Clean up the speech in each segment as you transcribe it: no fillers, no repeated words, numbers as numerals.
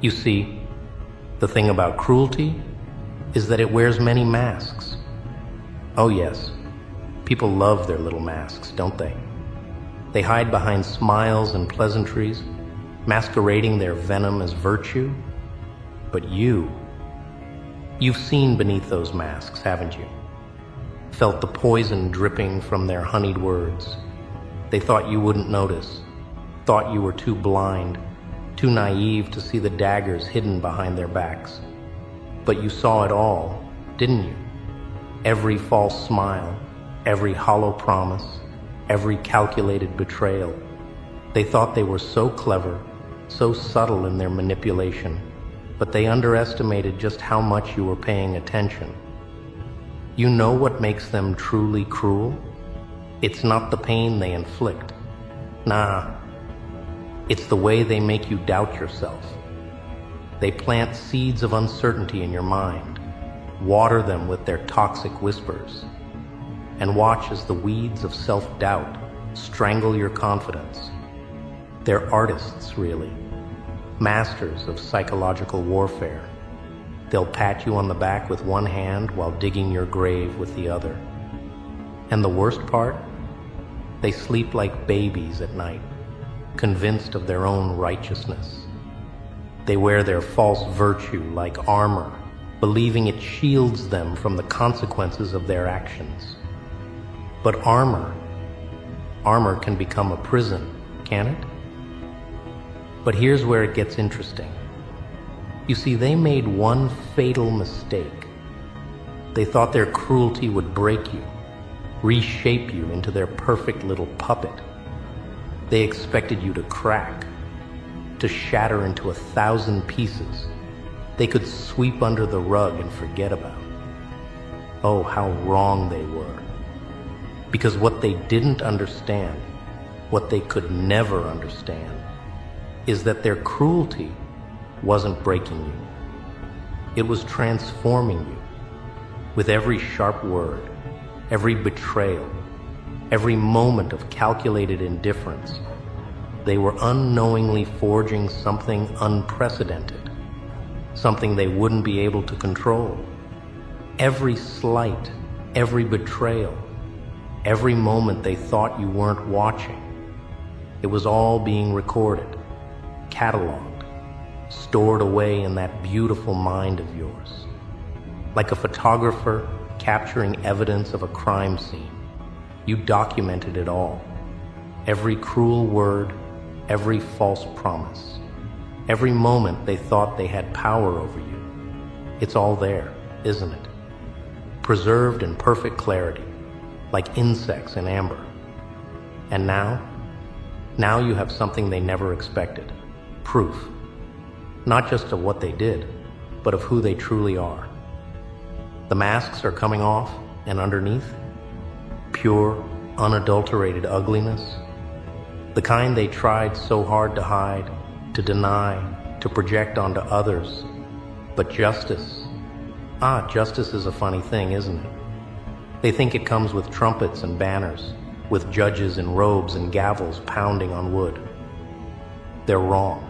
You see, the thing about cruelty is that it wears many masks. Oh yes, people love their little masks, don't they? They hide behind smiles and pleasantries, masquerading their venom as virtue. But you've seen beneath those masks, haven't you? Felt the poison dripping from their honeyed words. They thought you wouldn't notice, thought you were too blind, too naive to see the daggers hidden behind their backs. But you saw it all, didn't you? Every false smile, every hollow promise, every calculated betrayal. They thought they were so clever, so subtle in their manipulation, but they underestimated just how much you were paying attention. You know what makes them truly cruel? It's not the pain they inflict. Nah, it's the way they make you doubt yourself. They plant seeds of uncertainty in your mind, water them with their toxic whispers, and watch as the weeds of self-doubt strangle your confidence. They're artists, really, masters of psychological warfare. They'll pat you on the back with one hand while digging your grave with the other. And the worst part? They sleep like babies at night, convinced of their own righteousness. They wear their false virtue like armor, believing it shields them from the consequences of their actions. But armor can become a prison, can it? But here's where it gets interesting. You see, they made one fatal mistake. They thought their cruelty would break you, reshape you into their perfect little puppet. They expected you to crack, to shatter into 1,000 pieces they could sweep under the rug and forget about. Oh, how wrong they were. Because what they didn't understand, what they could never understand, is that their cruelty wasn't breaking you. It was transforming you. With every sharp word, every betrayal, every moment of calculated indifference, they were unknowingly forging something unprecedented, something they wouldn't be able to control. Every slight, every betrayal, every moment they thought you weren't watching, it was all being recorded, cataloged, stored away in that beautiful mind of yours. Like a photographer capturing evidence of a crime scene, you documented it all. Every cruel word, every false promise, every moment they thought they had power over you. It's all there, isn't it? Preserved in perfect clarity, like insects in amber. And now you have something they never expected. Proof. Not just of what they did, but of who they truly are. The masks are coming off, and underneath, pure, unadulterated ugliness. The kind they tried so hard to hide, to deny, to project onto others. But justice. Justice is a funny thing, isn't it? They think it comes with trumpets and banners, with judges in robes and gavels pounding on wood. They're wrong.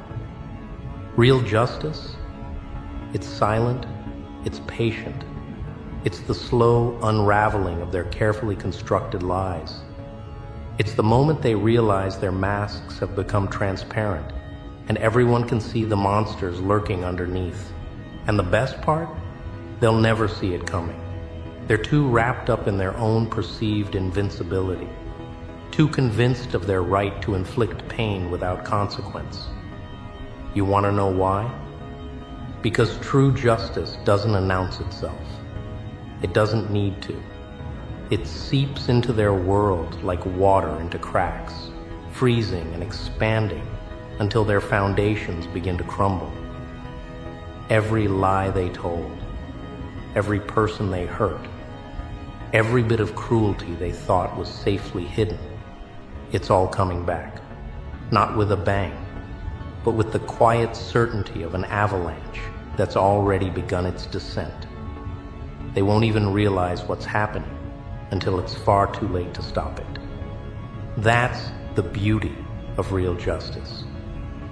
Real justice? It's silent, it's patient. It's the slow unraveling of their carefully constructed lies. It's the moment they realize their masks have become transparent, and everyone can see the monsters lurking underneath. And the best part? They'll never see it coming. They're too wrapped up in their own perceived invincibility, too convinced of their right to inflict pain without consequence. You want to know why? Because true justice doesn't announce itself. It doesn't need to. It seeps into their world like water into cracks, freezing and expanding until their foundations begin to crumble. Every lie they told, every person they hurt, every bit of cruelty they thought was safely hidden, it's all coming back. Not with a bang, but with the quiet certainty of an avalanche that's already begun its descent. They won't even realize what's happening until it's far too late to stop it. That's the beauty of real justice.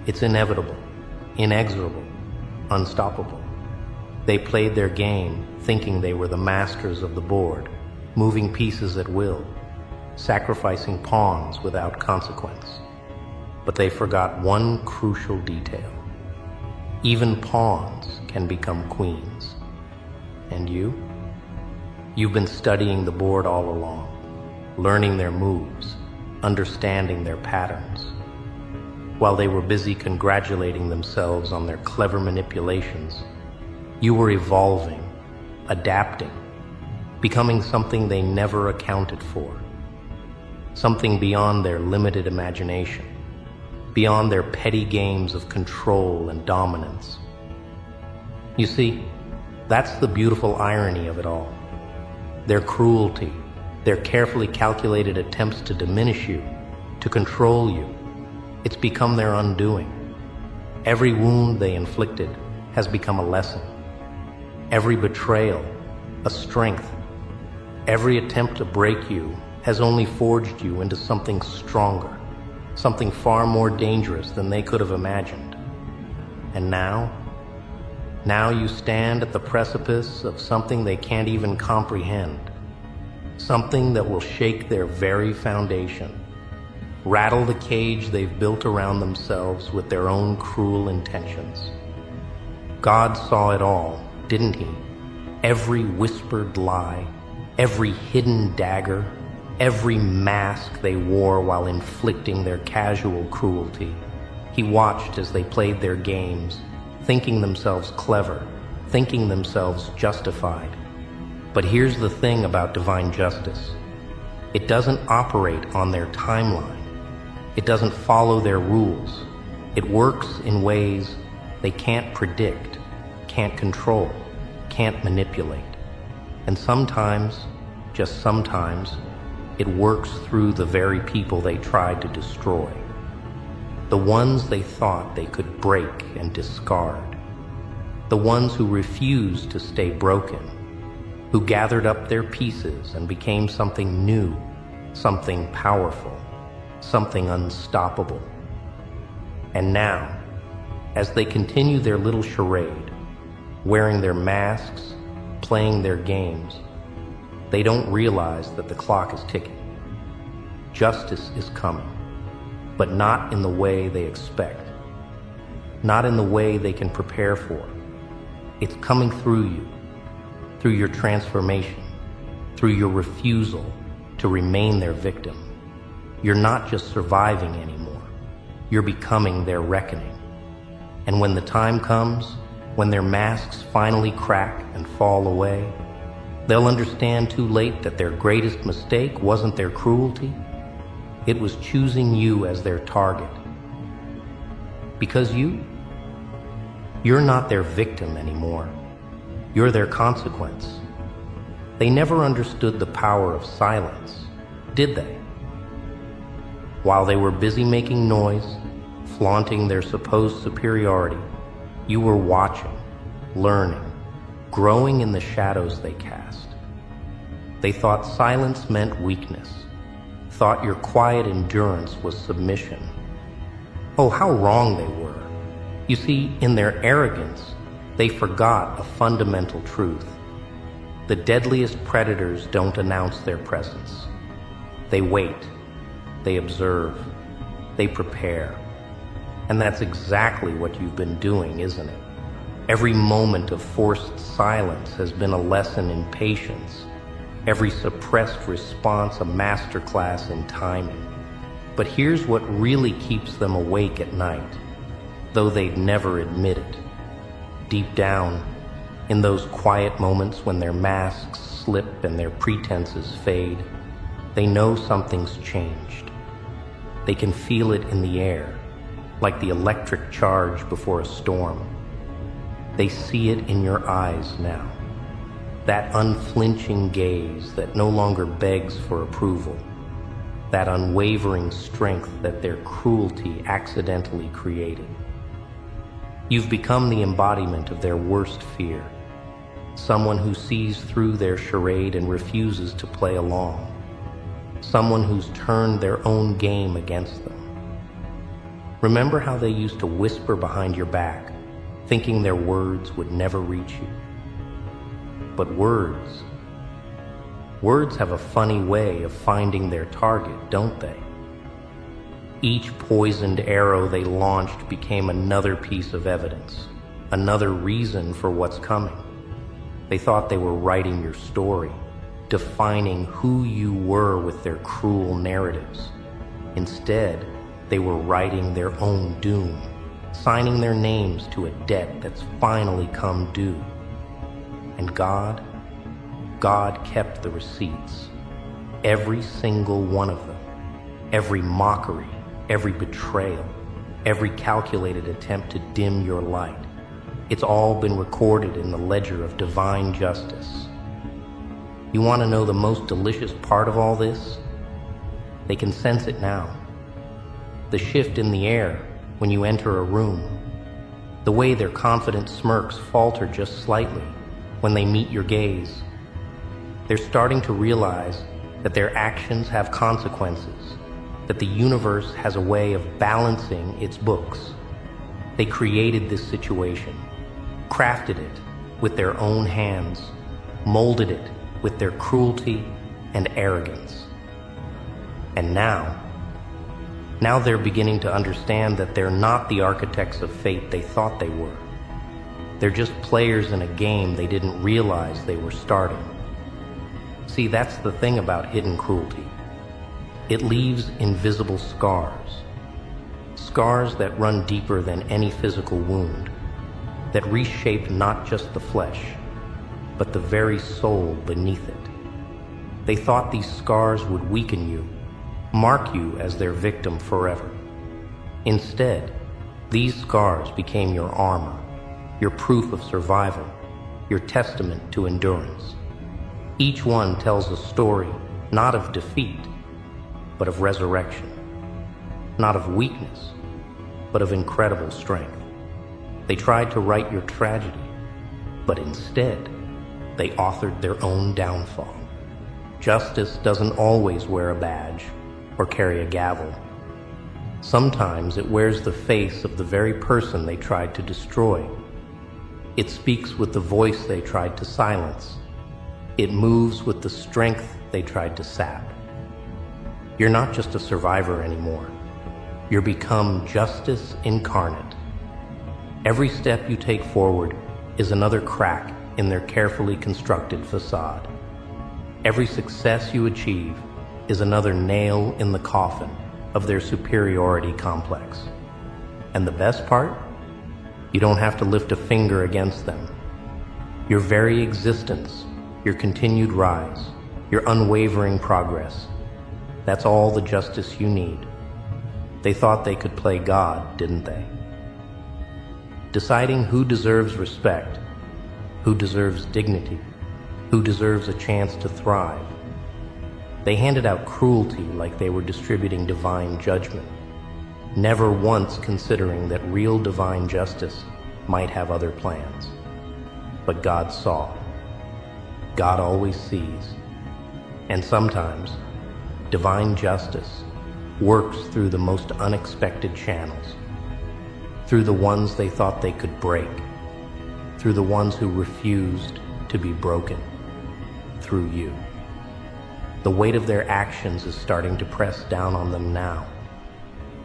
It's inevitable, inexorable, unstoppable. They played their game thinking they were the masters of the board, moving pieces at will, sacrificing pawns without consequence. But they forgot one crucial detail. Even pawns can become queens. And you? You've been studying the board all along, learning their moves, understanding their patterns. While they were busy congratulating themselves on their clever manipulations, you were evolving, adapting, becoming something they never accounted for, something beyond their limited imagination, beyond their petty games of control and dominance. You see, that's the beautiful irony of it all. Their cruelty, their carefully calculated attempts to diminish you, to control you, it's become their undoing. Every wound they inflicted has become a lesson. Every betrayal, a strength. Every attempt to break you has only forged you into something stronger, something far more dangerous than they could have imagined. And now you stand at the precipice of something they can't even comprehend, something that will shake their very foundation, rattle the cage they've built around themselves with their own cruel intentions. God saw it all, didn't he? Every whispered lie, every hidden dagger, every mask they wore while inflicting their casual cruelty. He watched as they played their games, thinking themselves clever, thinking themselves justified. But here's the thing about divine justice. It doesn't operate on their timeline. It doesn't follow their rules. It works in ways they can't predict, can't control, can't manipulate. And sometimes, just sometimes, it works through the very people they tried to destroy. The ones they thought they could break and discard. The ones who refused to stay broken, who gathered up their pieces and became something new, something powerful, something unstoppable. And now, as they continue their little charade, wearing their masks, playing their games, they don't realize that the clock is ticking. Justice is coming, but not in the way they expect, not in the way they can prepare for. It's coming through you, through your transformation, through your refusal to remain their victim. You're not just surviving anymore. You're becoming their reckoning. And when the time comes, when their masks finally crack and fall away, they'll understand too late that their greatest mistake wasn't their cruelty. It was choosing you as their target. Because you're not their victim anymore. You're their consequence. They never understood the power of silence, did they? While they were busy making noise, flaunting their supposed superiority, you were watching, learning, growing in the shadows they cast. They thought silence meant weakness, thought your quiet endurance was submission. Oh, how wrong they were. You see, in their arrogance, they forgot a fundamental truth. The deadliest predators don't announce their presence. They wait, they observe, they prepare. And that's exactly what you've been doing, isn't it? Every moment of forced silence has been a lesson in patience. Every suppressed response a masterclass in timing. But here's what really keeps them awake at night, though they'd never admit it. Deep down, in those quiet moments when their masks slip and their pretenses fade, they know something's changed. They can feel it in the air, like the electric charge before a storm. They see it in your eyes now. That unflinching gaze that no longer begs for approval. That unwavering strength that their cruelty accidentally created. You've become the embodiment of their worst fear. Someone who sees through their charade and refuses to play along. Someone who's turned their own game against them. Remember how they used to whisper behind your back, thinking their words would never reach you. But words have a funny way of finding their target, don't they? Each poisoned arrow they launched became another piece of evidence, another reason for what's coming. They thought they were writing your story, defining who you were with their cruel narratives. Instead, they were writing their own doom, signing their names to a debt that's finally come due. And God kept the receipts, every single one of them, every mockery, every betrayal, every calculated attempt to dim your light. It's all been recorded in the ledger of divine justice. You want to know the most delicious part of all this? They can sense it now. The shift in the air when you enter a room, the way their confident smirks falter just slightly when they meet your gaze. They're starting to realize that their actions have consequences, that the universe has a way of balancing its books. They created this situation, crafted it with their own hands, molded it with their cruelty and arrogance. And now they're beginning to understand that they're not the architects of fate they thought they were. They're just players in a game they didn't realize they were starting. See, that's the thing about hidden cruelty. It leaves invisible scars. Scars that run deeper than any physical wound, that reshape not just the flesh, but the very soul beneath it. They thought these scars would weaken you, mark you as their victim forever. Instead, these scars became your armor, your proof of survival, your testament to endurance. Each one tells a story not of defeat, but of resurrection, not of weakness, but of incredible strength. They tried to write your tragedy, but instead, they authored their own downfall. Justice doesn't always wear a badge or carry a gavel. Sometimes it wears the face of the very person they tried to destroy. It speaks with the voice they tried to silence. It moves with the strength they tried to sap. You're not just a survivor anymore. You're become justice incarnate. Every step you take forward is another crack in their carefully constructed facade. Every success you achieve is another nail in the coffin of their superiority complex. And the best part? You don't have to lift a finger against them. Your very existence, your continued rise, your unwavering progress, that's all the justice you need. They thought they could play God, didn't they? Deciding who deserves respect, who deserves dignity, who deserves a chance to thrive. They handed out cruelty like they were distributing divine judgment, never once considering that real divine justice might have other plans. But God saw. God always sees. And sometimes, divine justice works through the most unexpected channels, through the ones they thought they could break, through the ones who refused to be broken, through you. The weight of their actions is starting to press down on them now.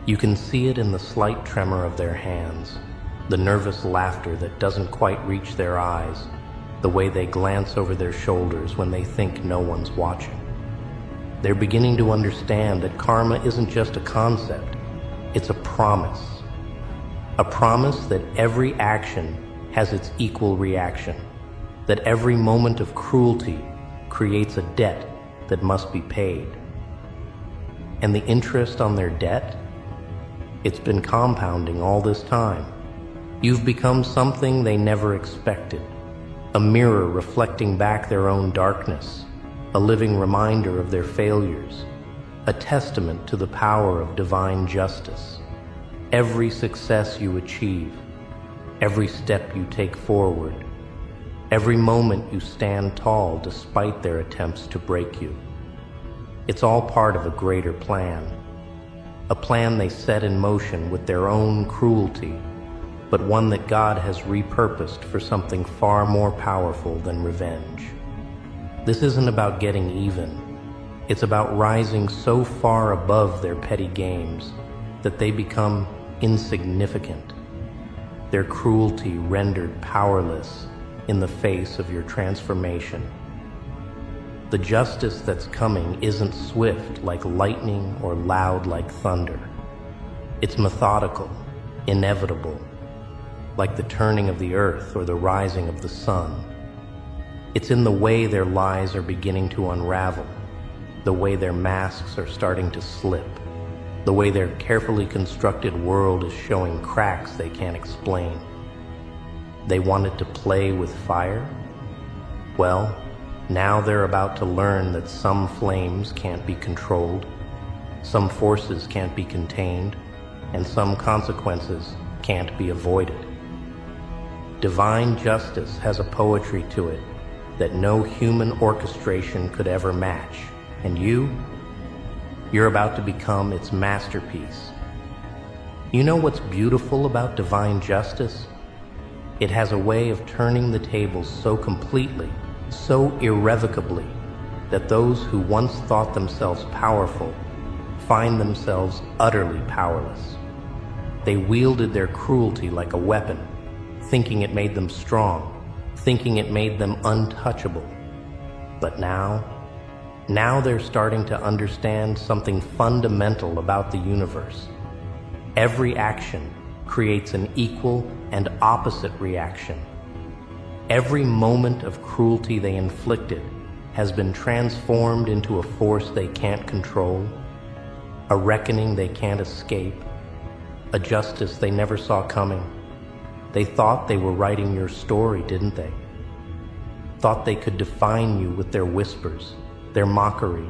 You can see it in the slight tremor of their hands, the nervous laughter that doesn't quite reach their eyes, the way they glance over their shoulders when they think no one's watching. They're beginning to understand that karma isn't just a concept, it's a promise. A promise that every action has its equal reaction, that every moment of cruelty creates a debt that must be paid. And the interest on their debt? It's been compounding all this time. You've become something they never expected, a mirror reflecting back their own darkness, a living reminder of their failures, a testament to the power of divine justice. Every success you achieve, every step you take forward, every moment you stand tall despite their attempts to break you. It's all part of a greater plan, a plan they set in motion with their own cruelty, but one that God has repurposed for something far more powerful than revenge. This isn't about getting even. It's about rising so far above their petty games that they become insignificant, their cruelty rendered powerless in the face of your transformation. The justice that's coming isn't swift like lightning or loud like thunder. It's methodical, inevitable, like the turning of the earth or the rising of the sun. It's in the way their lies are beginning to unravel, the way their masks are starting to slip, the way their carefully constructed world is showing cracks they can't explain. They wanted to play with fire? Well, now they're about to learn that some flames can't be controlled, some forces can't be contained, and some consequences can't be avoided. Divine justice has a poetry to it that no human orchestration could ever match, and you're about to become its masterpiece. You know what's beautiful about divine justice? It has a way of turning the tables so completely, so irrevocably, that those who once thought themselves powerful find themselves utterly powerless. They wielded their cruelty like a weapon, thinking it made them strong, thinking it made them untouchable. But now they're starting to understand something fundamental about the universe. Every action creates an equal and opposite reaction. Every moment of cruelty they inflicted has been transformed into a force they can't control, a reckoning they can't escape, a justice they never saw coming. They thought they were writing your story, didn't they? Thought they could define you with their whispers, their mockery,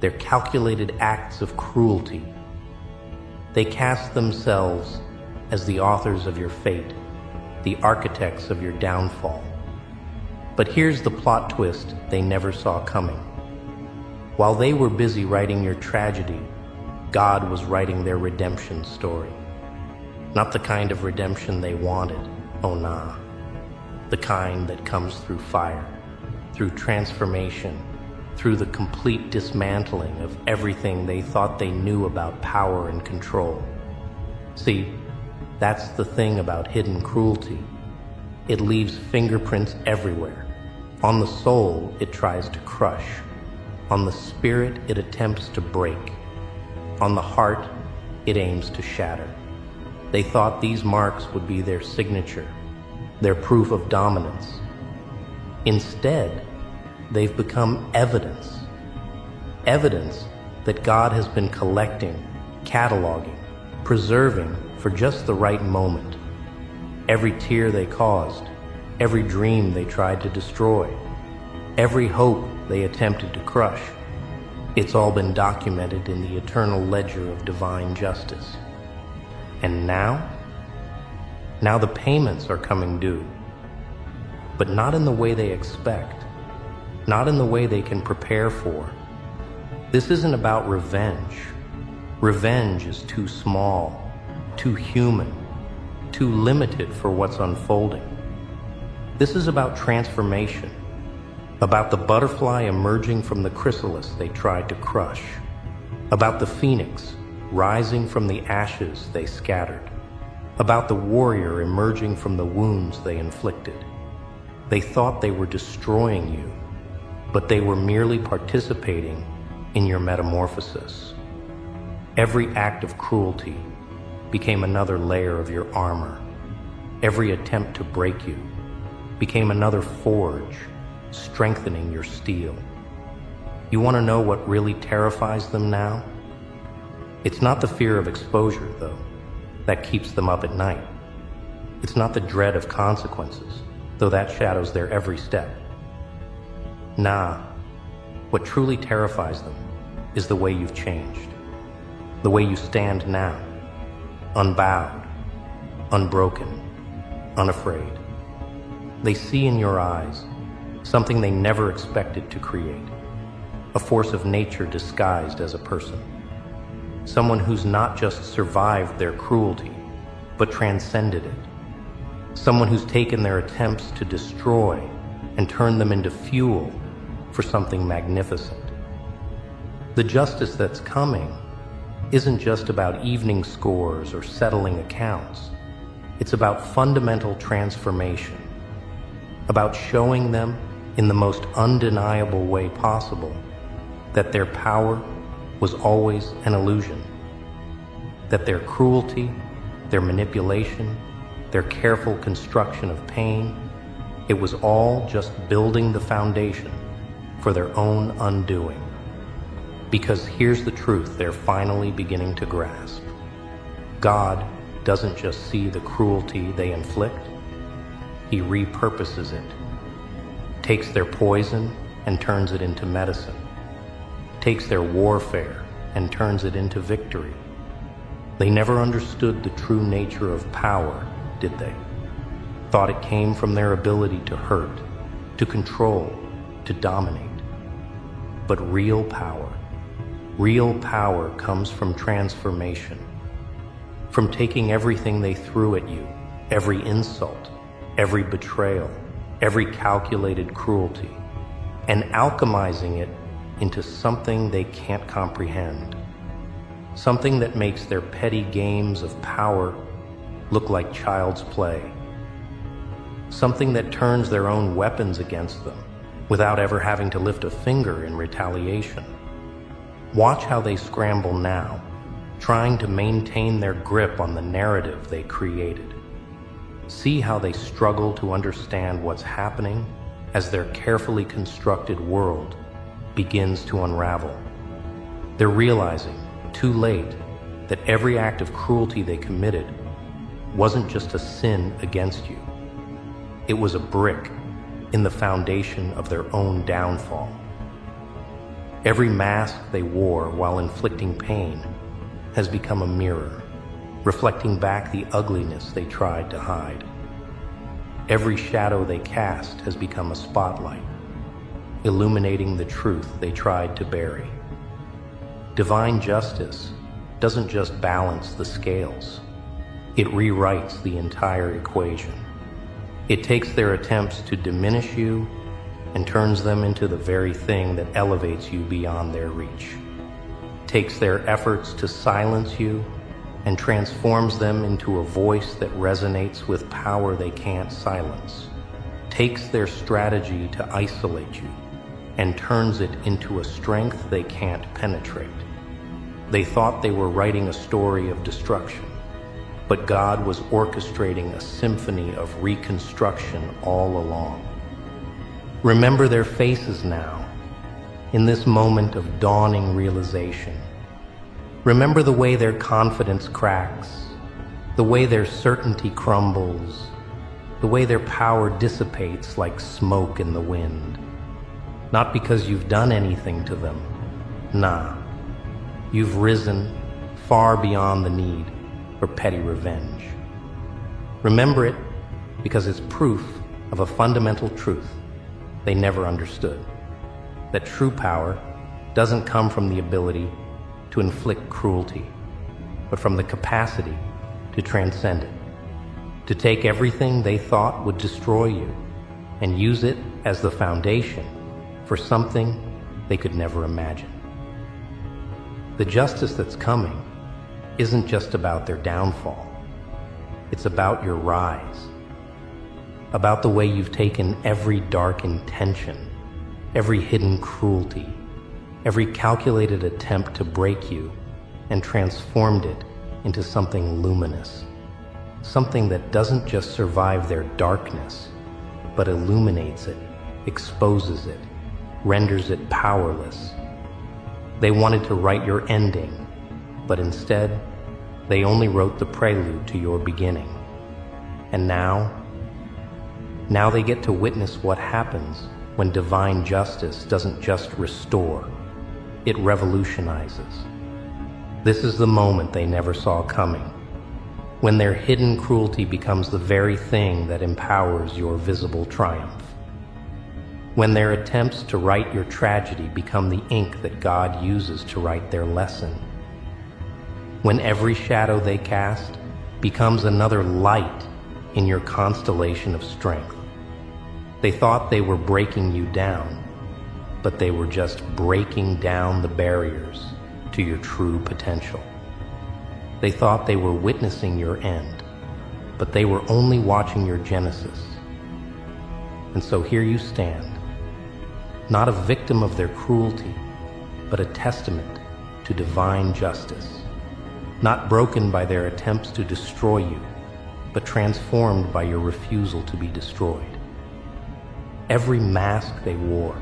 their calculated acts of cruelty. They cast themselves as the authors of your fate, the architects of your downfall. But here's the plot twist they never saw coming. While they were busy writing your tragedy, God was writing their redemption story. Not the kind of redemption they wanted, oh nah. The kind that comes through fire, through transformation, through the complete dismantling of everything they thought they knew about power and control. See, that's the thing about hidden cruelty. It leaves fingerprints everywhere. On the soul, it tries to crush. On the spirit, it attempts to break. On the heart, it aims to shatter. They thought these marks would be their signature, their proof of dominance. Instead, they've become evidence. Evidence that God has been collecting, cataloging, preserving for just the right moment. Every tear they caused, every dream they tried to destroy, every hope they attempted to crush. It's all been documented in the eternal ledger of divine justice. And now the payments are coming due. But not in the way they expect, not in the way they can prepare for. This isn't about revenge. Revenge is too small, too human, too limited for what's unfolding. This is about transformation, about the butterfly emerging from the chrysalis they tried to crush, about the phoenix rising from the ashes they scattered, about the warrior emerging from the wounds they inflicted. They thought they were destroying you, but they were merely participating in your metamorphosis. Every act of cruelty became another layer of your armor. Every attempt to break you became another forge, strengthening your steel. You want to know what really terrifies them now? It's not the fear of exposure, though, that keeps them up at night. It's not the dread of consequences, though that shadows their every step. Nah, what truly terrifies them is the way you've changed, the way you stand now, unbowed, unbroken, unafraid. They see in your eyes something they never expected to create, a force of nature disguised as a person. Someone who's not just survived their cruelty, but transcended it. Someone who's taken their attempts to destroy and turned them into fuel for something magnificent. The justice that's coming isn't just about evening scores or settling accounts. It's about fundamental transformation, about showing them in the most undeniable way possible that their power was always an illusion, that their cruelty, their manipulation, their careful construction of pain, it was all just building the foundation for their own undoing. Because here's the truth they're finally beginning to grasp. God doesn't just see the cruelty they inflict, He repurposes it, takes their poison and turns it into medicine, takes their warfare and turns it into victory. They never understood the true nature of power, did they? Thought it came from their ability to hurt, to control, to dominate. But real power comes from transformation, from taking everything they threw at you, every insult, every betrayal, every calculated cruelty, and alchemizing it into something they can't comprehend, something that makes their petty games of power look like child's play, something that turns their own weapons against them without ever having to lift a finger in retaliation. Watch how they scramble now, trying to maintain their grip on the narrative they created. See how they struggle to understand what's happening as their carefully constructed world begins to unravel. They're realizing, too late, that every act of cruelty they committed wasn't just a sin against you. It was a brick in the foundation of their own downfall. Every mask they wore while inflicting pain has become a mirror, reflecting back the ugliness they tried to hide. Every shadow they cast has become a spotlight, illuminating the truth they tried to bury. Divine justice doesn't just balance the scales, it rewrites the entire equation. It takes their attempts to diminish you and turns them into the very thing that elevates you beyond their reach. Takes their efforts to silence you and transforms them into a voice that resonates with power they can't silence. Takes their strategy to isolate you and turns it into a strength they can't penetrate. They thought they were writing a story of destruction, but God was orchestrating a symphony of reconstruction all along. Remember their faces now, in this moment of dawning realization. Remember the way their confidence cracks, the way their certainty crumbles, the way their power dissipates like smoke in the wind. Not because you've done anything to them. Nah, you've risen far beyond the need for petty revenge. Remember it because it's proof of a fundamental truth they never understood, that true power doesn't come from the ability to inflict cruelty, but from the capacity to transcend it, to take everything they thought would destroy you and use it as the foundation for something they could never imagine. The justice that's coming isn't just about their downfall. It's about your rise, about the way you've taken every dark intention, every hidden cruelty, every calculated attempt to break you, and transformed it into something luminous, something that doesn't just survive their darkness, but illuminates it, exposes it, renders it powerless. They wanted to write your ending, but instead, they only wrote the prelude to your beginning. And now they get to witness what happens when divine justice doesn't just restore, it revolutionizes. This is the moment they never saw coming, when their hidden cruelty becomes the very thing that empowers your visible triumph. When their attempts to write your tragedy become the ink that God uses to write their lesson. When every shadow they cast becomes another light in your constellation of strength. They thought they were breaking you down, but they were just breaking down the barriers to your true potential. They thought they were witnessing your end, but they were only watching your genesis. And so here you stand, not a victim of their cruelty, but a testament to divine justice, not broken by their attempts to destroy you, but transformed by your refusal to be destroyed. Every mask they wore,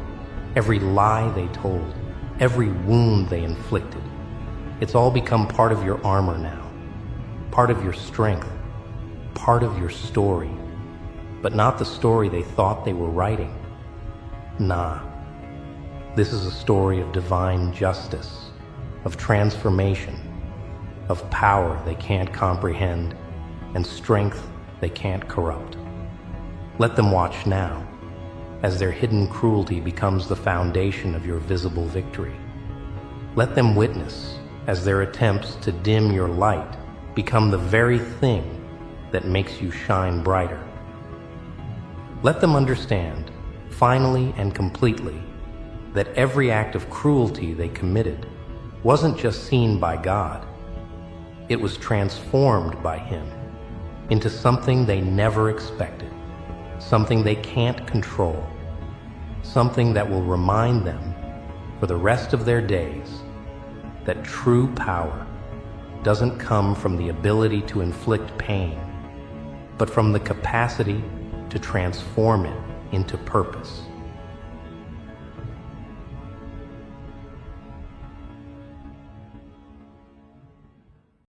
every lie they told, every wound they inflicted, it's all become part of your armor now, part of your strength, part of your story, but not the story they thought they were writing. Nah, this is a story of divine justice, of transformation, of power they can't comprehend, and strength they can't corrupt. Let them watch now, as their hidden cruelty becomes the foundation of your visible victory. Let them witness as their attempts to dim your light become the very thing that makes you shine brighter. Let them understand, finally and completely, that every act of cruelty they committed wasn't just seen by God. It was transformed by Him into something they never expected, something they can't control, something that will remind them for the rest of their days that true power doesn't come from the ability to inflict pain, but from the capacity to transform it into purpose.